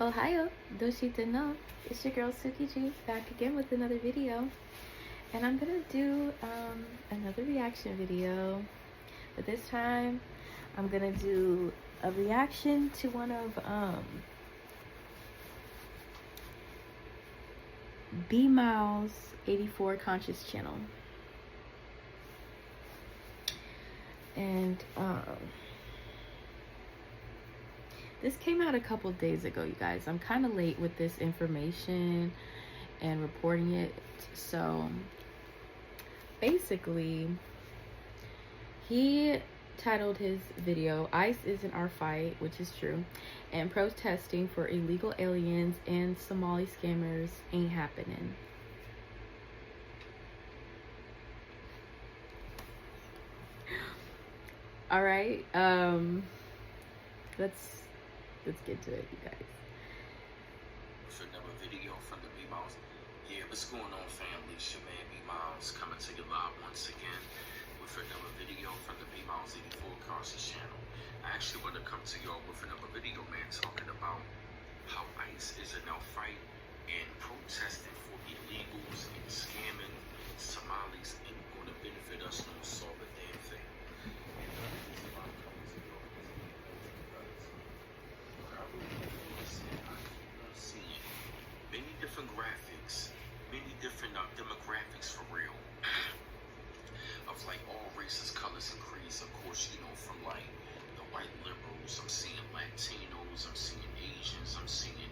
Ohio, Doshita no. It's your girl Tsukiju back again with another video. And I'm gonna do another reaction video. But this time I'm gonna do a reaction to one of B Miles 84 Conscious channel. And this came out a couple days ago, you guys. I'm kind of late with this information and reporting it. So basically, he titled his video, "ICE Isn't Our Fight," which is true, and protesting for illegal aliens and Somali scammers ain't happening. All right, let's get to it, you guys. For another video from the B Miles. Yeah, what's going on, family? It's your man B Miles coming to you live once again with another video from the B Miles 84 Conscious channel. I actually want to come to y'all with another video, man, talking about how ICE is in our fight and protesting for illegals and scamming Somalis ain't going to benefit us nor solve a damn thing. And the reason why I'm coming to y'all is because I keep on seeing many different graphics, many different demographics for real, of like all races, colors, and creeds. Of course, you know, from like the white liberals, I'm seeing Latinos, I'm seeing Asians, I'm seeing,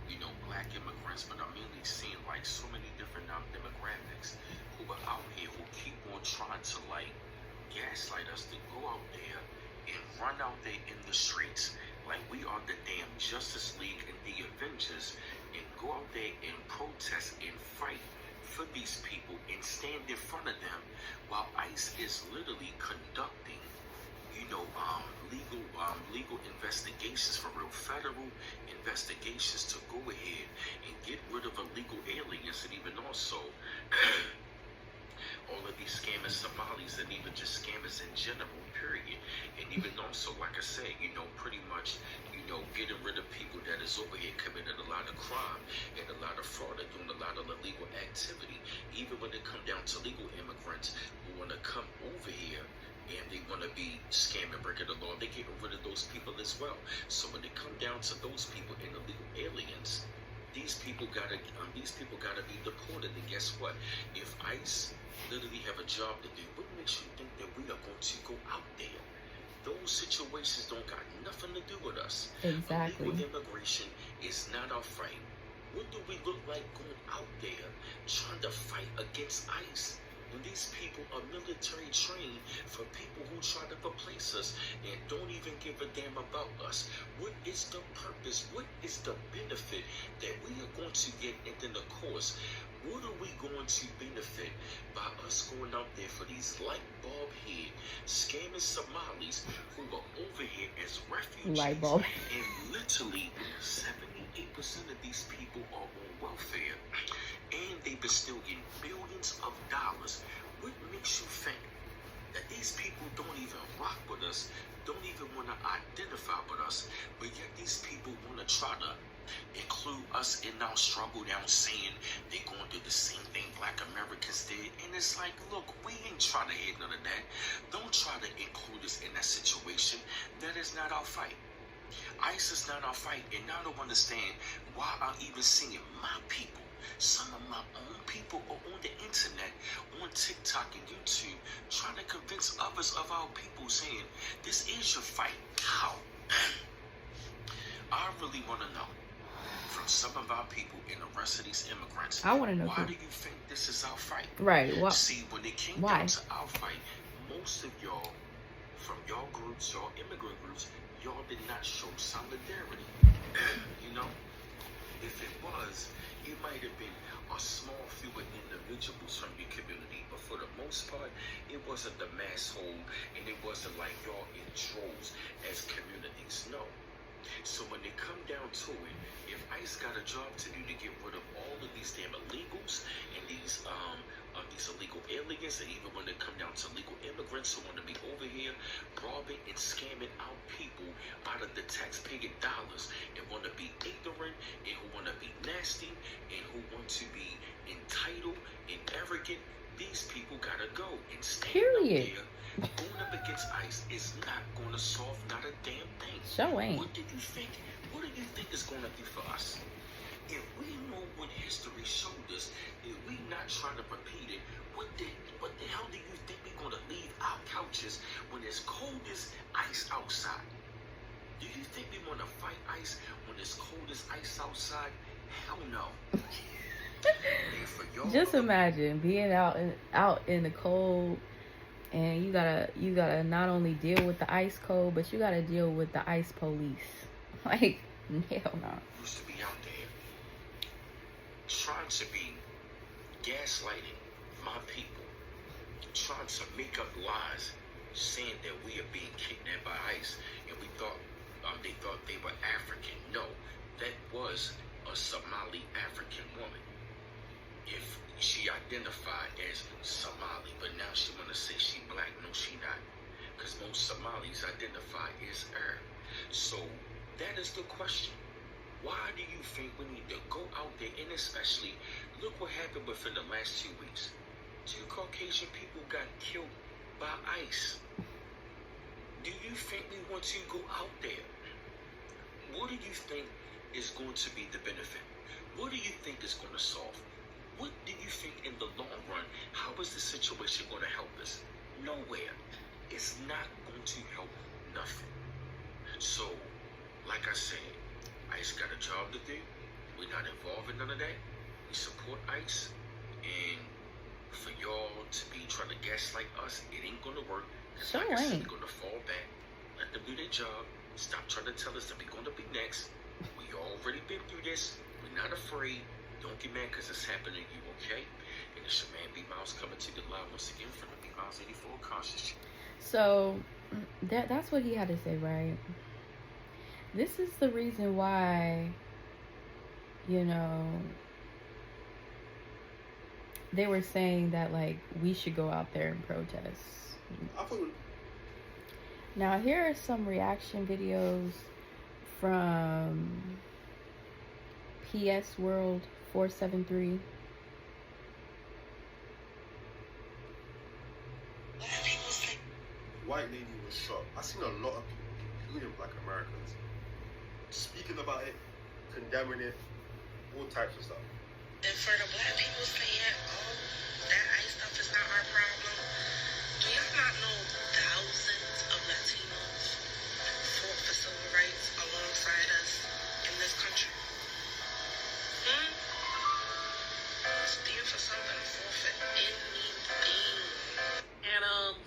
you know, black immigrants, but I'm mainly seeing like so many different demographics who are out here who keep on trying to like gaslight us to go out there and run out there in the streets like we are the damn Justice League and the Avengers, and go out there and protest and fight for these people and stand in front of them while ICE is literally conducting, you know, legal investigations for real, federal investigations to go ahead and get rid of illegal aliens, and even also all of these scammers Somalis, and even just scammers in general, period. And even also, like I said, you know, pretty much, you know, getting rid of people that is over here committing a lot of crime and a lot of fraud and doing a lot of illegal activity. Even when it come down to legal immigrants who want to come over here and they want to be scamming, breaking the law, they getting rid of those people as well. So when it come down to those people and illegal aliens, these people gotta be deported. And guess what? If ICE literally have a job to do, what makes you think that we are going to go out there? Those situations don't got nothing to do with us. Exactly. Illegal immigration is not our fight. What do we look like going out there trying to fight against ICE? When these people are military trained for people who try to replace us and don't even give a damn about us. What is the purpose? What is the benefit that we are going to get? And then of course, what are we going to benefit by us going out there for these light bulb head scamming Somalis who are over here as refugees? Light bulb. And literally 78% of these people are on welfare. And they've been still getting billions of dollars. What makes you think that these people don't even rock with us, don't even want to identify with us, but yet these people want to try to include us in our struggle now, saying they're going to do the same thing Black Americans did? And it's like, look, we ain't trying to hit none of that. Don't try to include us in that situation. That is not our fight. ICE is not our fight, and I don't understand why I'm even seeing my people, some of my own people are on the internet, on TikTok and YouTube, trying to convince others of our people, saying, this is your fight. How? I really want to know from some of our people and the rest of these immigrants, I want to know why do you think this is our fight? Right. What? See, when it came down to our fight, most of y'all, from y'all groups, y'all immigrant groups, y'all did not show solidarity. You know, if it was, it might have been a small few individuals from your community, but for the most part, it wasn't the mass whole, and it wasn't like y'all in droves as communities. No. So when they come down to it, if ICE got a job to do to get rid of all of these damn illegals and these illegal aliens, and even when it come down to legal immigrants who want to be over here robbing and scamming out people out of the taxpayer dollars and want to be ignorant to be entitled and arrogant, these people gotta go. And standing Period. up there, going up against ICE is not gonna solve not a damn thing. Sure ain't. What do you think? What do you think is gonna do for us? If we know what history showed us, if we not trying to repeat it, what the hell do you think we're gonna leave our couches when it's cold as ice outside? Do you think we wanna fight ice when it's cold as ice outside? Hell no. And for y'all, Just imagine being out in the cold, and you gotta not only deal with the ice cold, but you gotta deal with the ice police. Like, hell no. Used to be out there trying to be gaslighting my people, trying to make up lies, saying that we are being kidnapped by ICE, and they thought they were African. No, that was a Somali African woman. If she identified as Somali, but now she want to say she black. No, she not, because most Somalis identify as her. So that is the question. Why do you think we need to go out there, and especially, look what happened within the last 2 weeks. 2 Caucasian people got killed by ICE. Do you think we want to go out there? What do you think is going to be the benefit? What do you think is going to solve? What do you think in the long run, how is the situation going to help us? Nowhere. It's not going to help nothing. So, like I said, ICE got a job to do. We're not involved in none of that. We support ICE. And for y'all to be trying to gaslight us, it ain't going to work. Sure Like I said, ain't. we're going to fall back. Let them do their job. Stop trying to tell us that we're going to be next. We already been through this. We're not afraid. Don't get mad because it's happening to you, okay? And it's your man B Miles coming to the live once again from the B Miles 84 Conscious. So that's what he had to say, right? This is the reason why, you know, they were saying that, like, we should go out there and protest. Now, here are some reaction videos from PS World 473. White lady was shot. I've seen a lot of people, including black Americans, speaking about it, condemning it, all types of stuff. And for the black people saying, oh, that ICE stuff is not our problem, do y'all not know thousands of Latinos fought for civil rights alongside us in this country? Stand for something, forfeit anything. And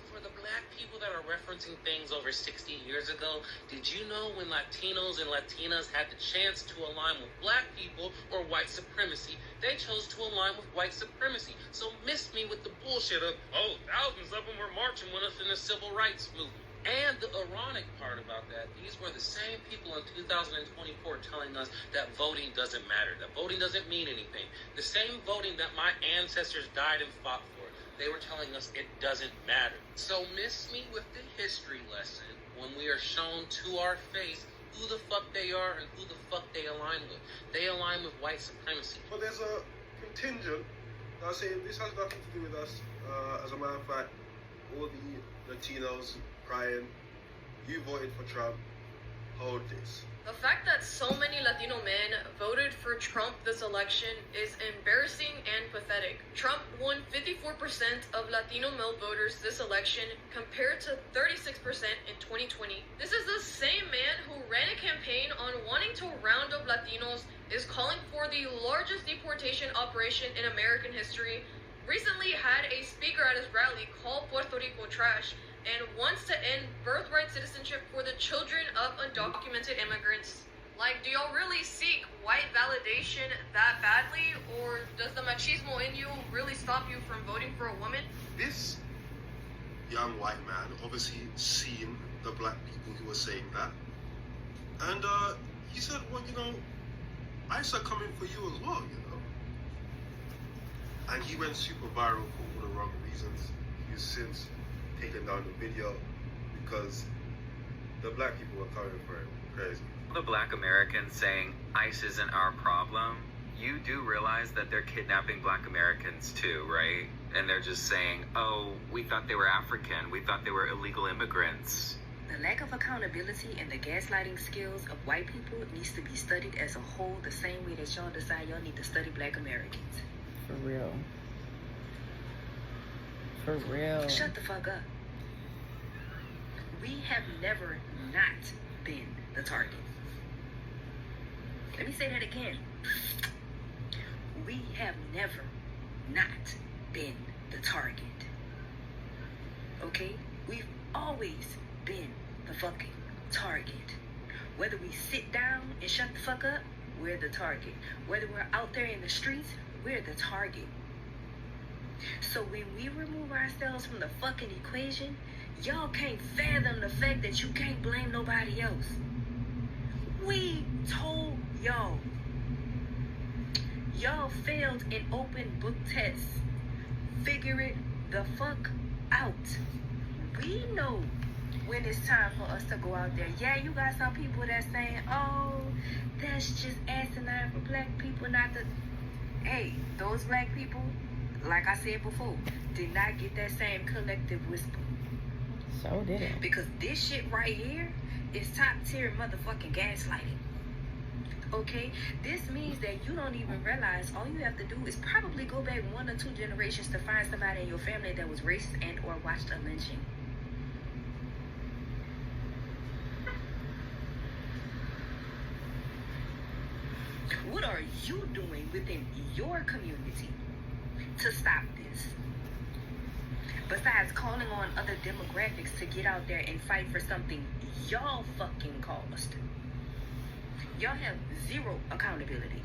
for the black people that are referencing things over 60 years ago, did you know when Latinos and Latinas had the chance to align with black people or white supremacy, they chose to align with white supremacy? So miss me with the bullshit of, oh, thousands of them were marching with us in the civil rights movement. And the ironic part about that, these were the same people in 2024 telling us that voting doesn't matter, that voting doesn't mean anything. The same voting that my ancestors died and fought for, they were telling us it doesn't matter. So miss me with the history lesson when we are shown to our face who the fuck they are and who the fuck they align with. They align with white supremacy. But there's a contingent that say this has nothing to do with us. As a matter of fact, all the Latinos crying, you voted for Trump, hold this. The fact that so many Latino men voted for Trump this election is embarrassing and pathetic. Trump won 54% of Latino male voters this election compared to 36% in 2020. This is the same man who ran a campaign on wanting to round up Latinos, is calling for the largest deportation operation in American history, recently had a speaker at his rally call Puerto Rico trash, and wants to end birthright citizenship for the children of undocumented immigrants. Like, do y'all really seek white validation that badly, or does the machismo in you really stop you from voting for a woman? This young white man obviously seen the black people who were saying that, and he said, well, you know, ICE are coming for you as well, you know. And he went super viral for all the wrong reasons. He's since taken down the video because the black people were coming for him. Crazy. The black Americans saying ICE isn't our problem, you do realize that they're kidnapping Black Americans too, right? And they're just saying, oh, we thought they were African. We thought they were illegal immigrants. The lack of accountability and the gaslighting skills of white people needs to be studied as a whole, the same way that y'all decide y'all need to study Black Americans. For real. For real. Shut the fuck up. We have never not been the target. Let me say that again. We have never not been the target. Okay? We've always been the fucking target. Whether we sit down and shut the fuck up, we're the target. Whether we're out there in the streets, we're the target. So when we remove ourselves from the fucking equation, y'all can't fathom the fact that you can't blame nobody else. We told y'all. Y'all failed in open book tests. Figure it the fuck out. We know when it's time for us to go out there. Yeah, you got some people that saying, oh, that's just asinine for Black people not to... Hey, those Black people, like I said before, did not get that same collective whisper. So did it. Because this shit right here is top tier motherfucking gaslighting. Okay? This means that you don't even realize all you have to do is probably go back 1 or 2 generations to find somebody in your family that was racist and or watched a lynching. What are you doing within your community to stop this? Besides calling on other demographics to get out there and fight for something y'all fucking caused. Y'all have zero accountability.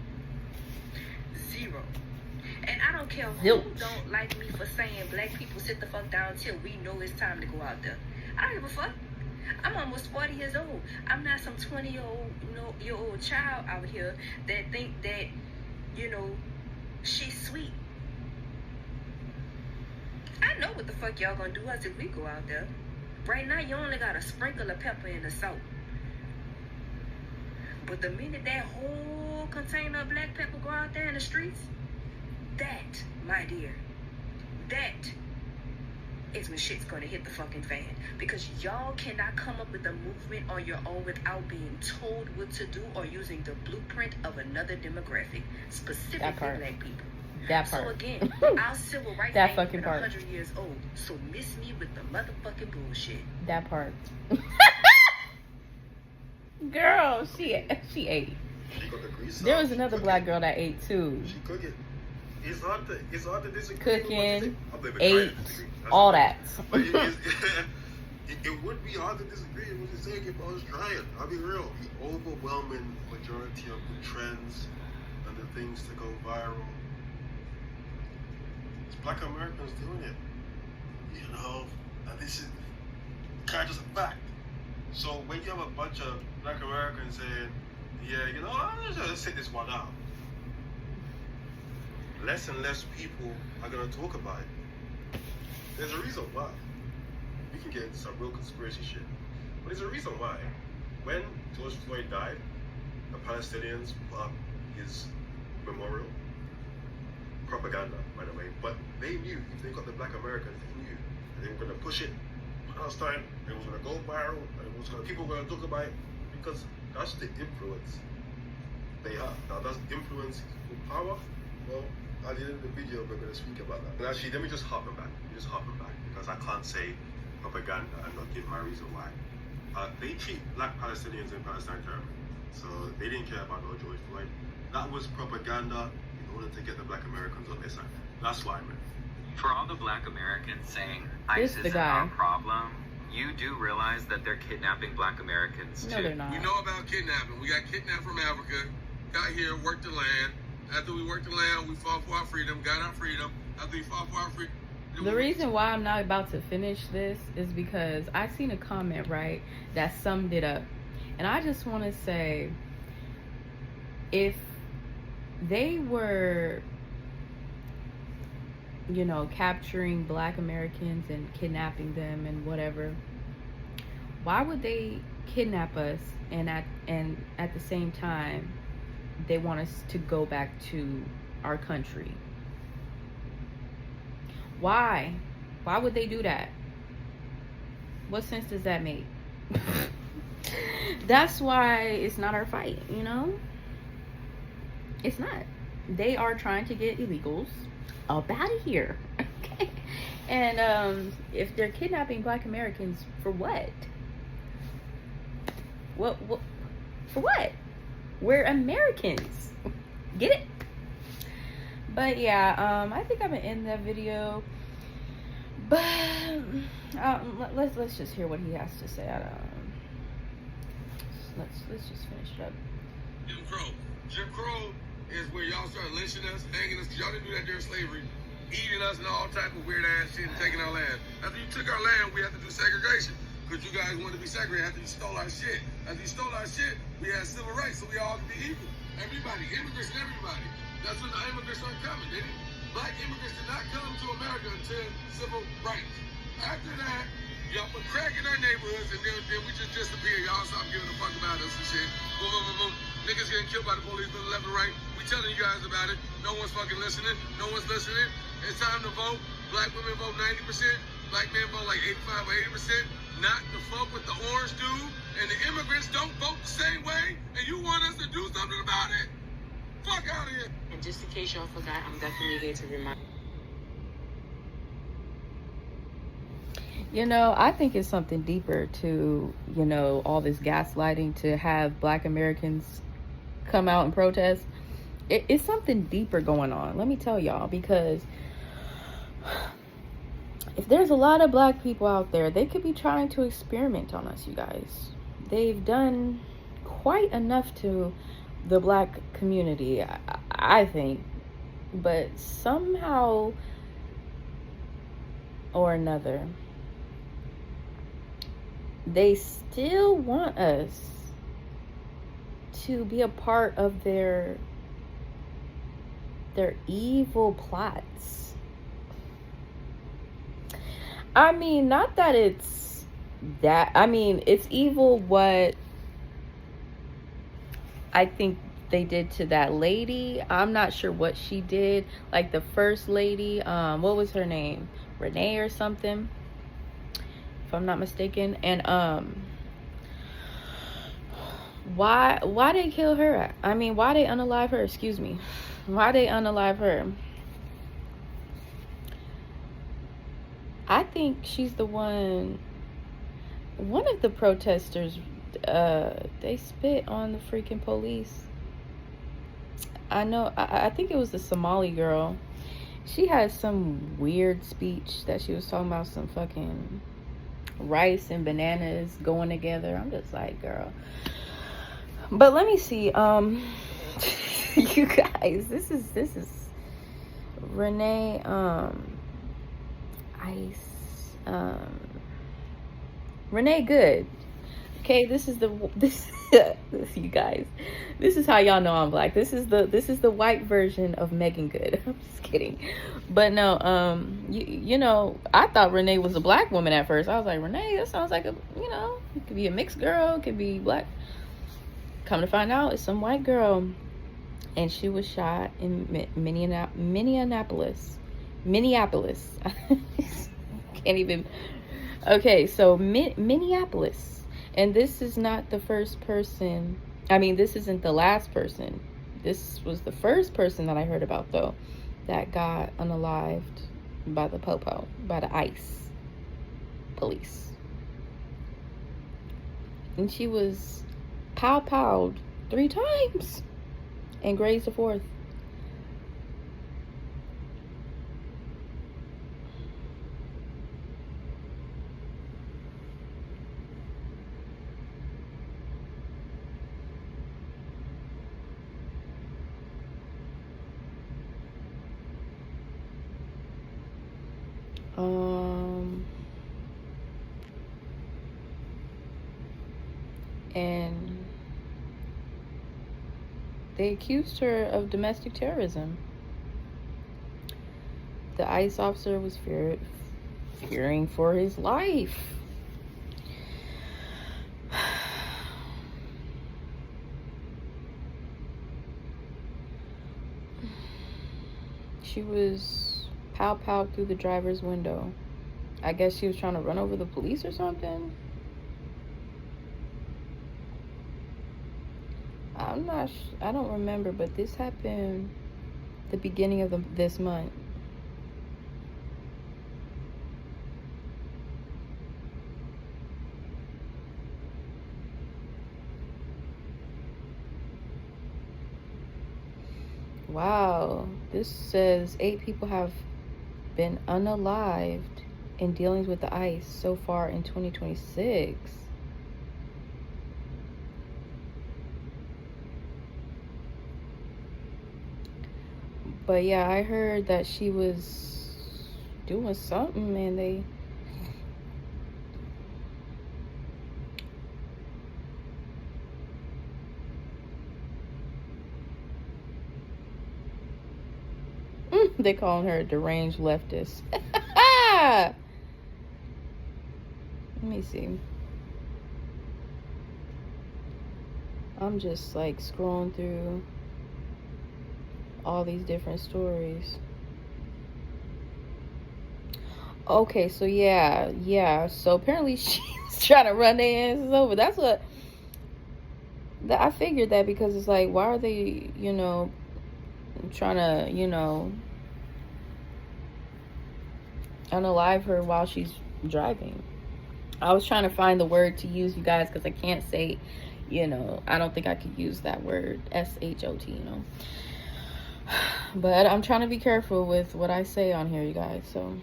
Zero. And I don't care who don't like me for saying Black people sit the fuck down till we know it's time to go out there. I don't give a fuck. I'm almost 40 years old. I'm not some 20-year-old child out here that think that, you know, she's sweet. I know what the fuck y'all gonna do us if we go out there. Right now, you only got a sprinkle of pepper in the salt. But the minute that whole container of black pepper go out there in the streets, that, my dear, that is when shit's gonna hit the fucking fan. Because y'all cannot come up with a movement on your own without being told what to do or using the blueprint of another demographic, specifically Black people. That part. So again, our civil rights that ain't fucking even part. 100 years old. So miss me with the motherfucking bullshit. That part. Girl, she ate. She got the grease There up, was she another cook black it. girl that ate too. She cook it. It's hard to disagree. Cooking, I'm not even ate, trying to disagree. That's all the that. thing. But it would be hard to disagree with what you're saying if I was trying. I'll be real. The overwhelming majority of the trends and the things to go viral, it's Black Americans doing it. You know, and this is kind of just a fact. So when you have a bunch of Black Americans saying, yeah, you know, let's just sit this one out, less and less people are going to talk about it. There's a reason why. We can get into some real conspiracy shit. But there's a reason why. When George Floyd died, the Palestinians put up his memorial. Propaganda, by the way. But they knew, if they got the Black Americans, they knew that they were going to push it Palestine, it was going to go viral, and people were going to talk about it, because that's the influence they have. Now, does influence equal power? Well, at the end of the video, we're going to speak about that. But actually, let me just hop back, because I can't say propaganda and not give my reason why. They treat Black Palestinians in Palestine terribly. So they didn't care about no George Floyd. That was propaganda in order to get the Black Americans on their side. That's why, man. For all the Black Americans saying This ISIS the is guy. our problem, you do realize that they're kidnapping Black Americans No, too. they're not. We know about kidnapping. We got kidnapped from Africa, got here, worked the land. After we worked the land, we fought for our freedom, got our freedom. After we fought for our freedom. The reason why I'm not about to finish this is because I seen a comment, right, that summed it up. And I just want to say, if they were, you know, capturing Black Americans and kidnapping them and whatever, why would they kidnap us and at the same time they want us to go back to our country. Why? Why would they do that? What sense does that make? That's why it's not our fight, you know? It's not. They are trying to get illegals up out of here. Okay? And if they're kidnapping Black Americans, for what? What for what? We're Americans. Get it? But yeah, I think I'm gonna end that video. But let's just hear what he has to say. Let's just finish it up. Jim Crow. Jim Crow is where y'all start lynching us, hanging us, 'cause y'all didn't do that during slavery, eating us and all type of weird ass shit and taking our land. After you took our land, we had to do segregation. Because you guys wanted to be segregated after you stole our shit. After you stole our shit, we had civil rights, so we all could be equal. Everybody, immigrants and everybody. That's when the immigrants started coming, didn't it? Black immigrants did not come to America until civil rights. After that, y'all put crack in our neighborhoods, and then we just disappeared. Y'all stopped giving a fuck about us and shit. Boom, boom, boom, boom. Niggas getting killed by the police from the left and right. We telling you guys about it. No one's fucking listening. No one's listening. It's time to vote. Black women vote 90%. Black men vote like 85 or 80%. Not to fuck with the orange dude. And the immigrants don't vote the same way. And you want us to do something about it? Fuck out of here. And just in case y'all forgot, I'm definitely here to remind. You know, I think it's something deeper to, you know, all this gaslighting to have Black Americans come out and protest. It's something deeper going on. Let me tell y'all, because if there's a lot of Black people out there, they could be trying to experiment on us, you guys. They've done quite enough to the Black community, I think. But somehow or another, they still want us to be a part of their evil plots. I mean, not that it's that, I mean, it's evil what I think they did to that lady. I'm not sure what she did. Like the first lady, what was her name? Renee or something, if I'm not mistaken. And why they kill her? I mean, why they unalive her? Excuse me. Why they unalive her? I think she's the one of the protesters, they spit on the freaking police. I know, I think it was the Somali girl. She had some weird speech that she was talking about some fucking rice and bananas going together. I'm just like, girl. But let me see, you guys, this is Renee, Renee Good. Okay, this you guys, this is how y'all know I'm Black. This is the white version of Megan Good. I'm just kidding. But no, you know, I thought Renee was a Black woman at first. I was like, Renee, that sounds like a, you know, it could be a mixed girl, it could be Black. Come to find out, it's some white girl. And she was shot in Minneapolis. Can't even. Okay, so Minneapolis. And this is not the first person. I mean, this isn't the last person. This was the first person that I heard about, though, that got unalived by the Popo, by the ICE police. And she was pow-powed 3 times and grazed the 4th. And they accused her of domestic terrorism. The ICE officer was fearing for his life. she was pow through the driver's window. I guess she was trying to run over the police or something. I don't remember, but this happened the beginning of this month. Wow, this says 8 people have been unalived in dealings with the ICE so far in 2026. But yeah, I heard that she was doing something and they calling her a deranged leftist. Let me see. I'm just like scrolling through all these different stories. Okay, so yeah. So apparently she was trying to run their asses over. That's what I figured that, because it's like, why are they, trying to, unalive her while she's driving? I was trying to find the word to use, you guys, because I can't say, I don't think I could use that word, SHOT, But I'm trying to be careful with what I say on here, you guys, so.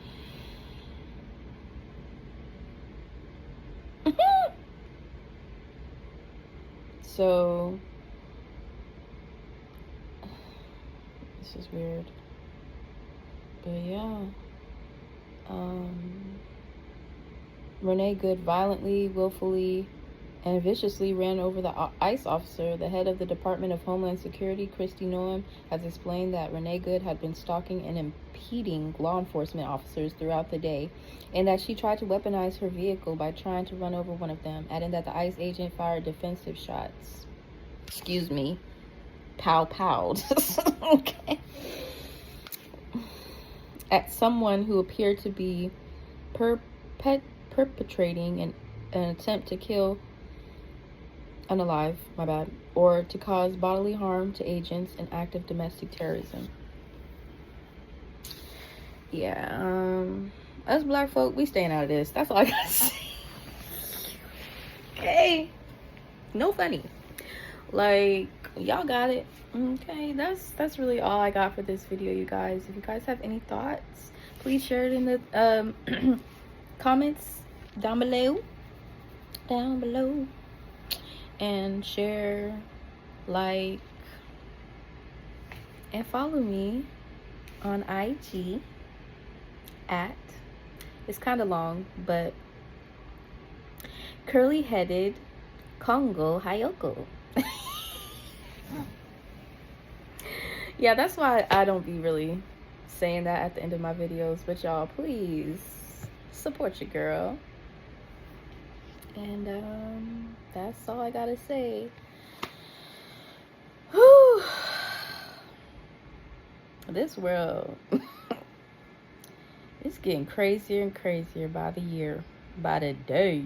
So, this is weird. But yeah. Renee Good violently, willfully, and viciously ran over the ICE officer. The head of the Department of Homeland Security, Christy Noem, has explained that Renee Good had been stalking and impeding law enforcement officers throughout the day, and that she tried to weaponize her vehicle by trying to run over one of them, adding that the ICE agent fired defensive shots. Excuse me. Pow-powed. Okay. At someone who appeared to be perpetrating an attempt to kill, unalive, my bad, or to cause bodily harm to agents, an act of domestic terrorism. Yeah, us black folk, we staying out of this. That's all I gotta say. Okay, no funny. Like, y'all got it. Okay, that's really all I got for this video, you guys. If you guys have any thoughts, please share it in the comments down below, and share, like, and follow me on IG at, it's kind of long, but curly-headed Kongo Hayoko. Yeah, that's why I don't be really saying that at the end of my videos, but y'all, please support your girl. And that's all I gotta say. Whew. This world, it's getting crazier and crazier by the year, by the day.